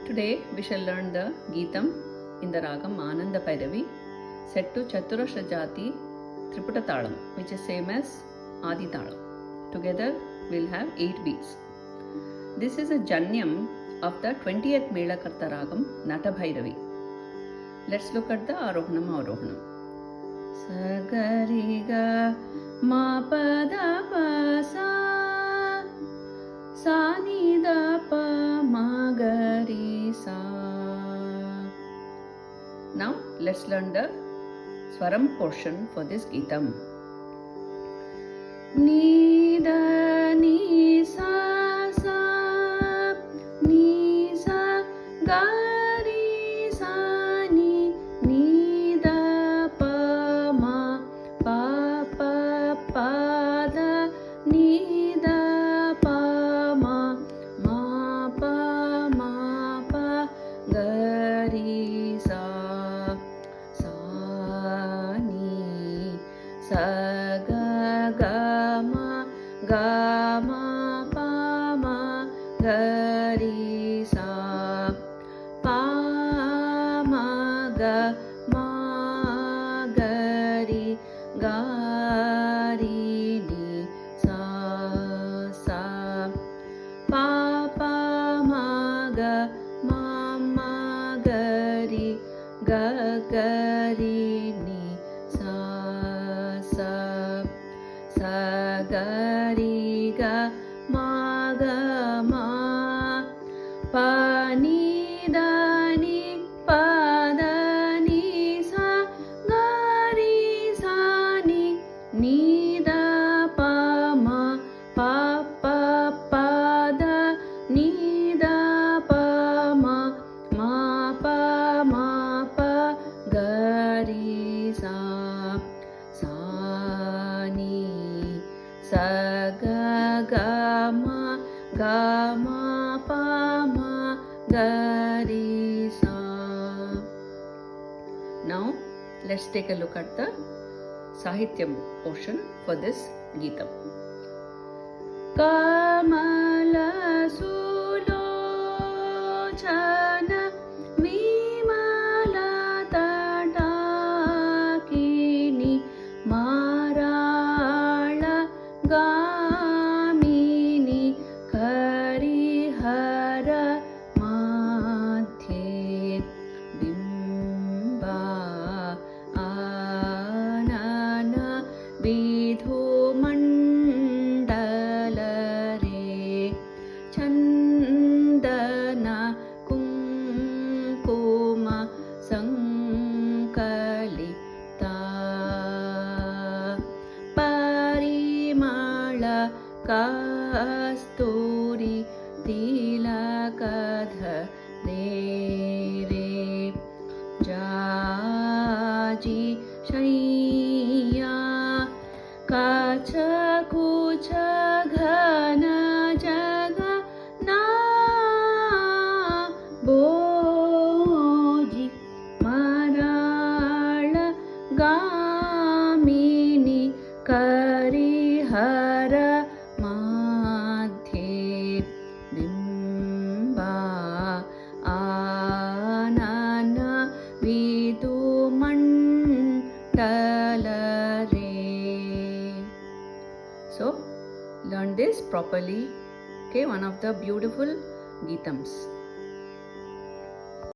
Today we shall learn the Geetam in the Ragam Ananda Bhairavi set to Chaturashra Jati Triputa Talam, which is same as Adi Talam. Together we'll have 8 beats. This is a Janyam of the 20th Melakarta Ragam Nata Bhairavi. Let's look at the Arohanam Arohanam. Sagariga ma pada pa sa sa ni da pa ma ga ri sa. Now let's learn the Swaram portion for this Geetam. Ni da ni sa sa ni sa ga ri sa ni ni da pa ma pa pa pa da ni da pa ma ma pa ga ri sa sa ni sa ga ga ma pa ma ga ri sa pa ma ga ri ni sa sa pa ma ga ri ni sa sa sa ga ri ga ma pa ni da ni pa da ni sa ga ri sa ni da pa ma pa pa da ni da pa ma pa ga ri sa sa ni sa ga ma pa ma ga ri sa. Now let's take a look at the Sahityam portion for this Geetam. Kamala sulochana vimala tatakini marala gamini karihara madhye bimba anana vidhu mandalare chandana kunkuma sankalita parimala kasturi tilakadha re jaji shayya kacha kucha ghana jaga na boji marala gamini karihara madhye bimba anana vidu mandalare. So learn this properly. Okay, one of the beautiful Geetams.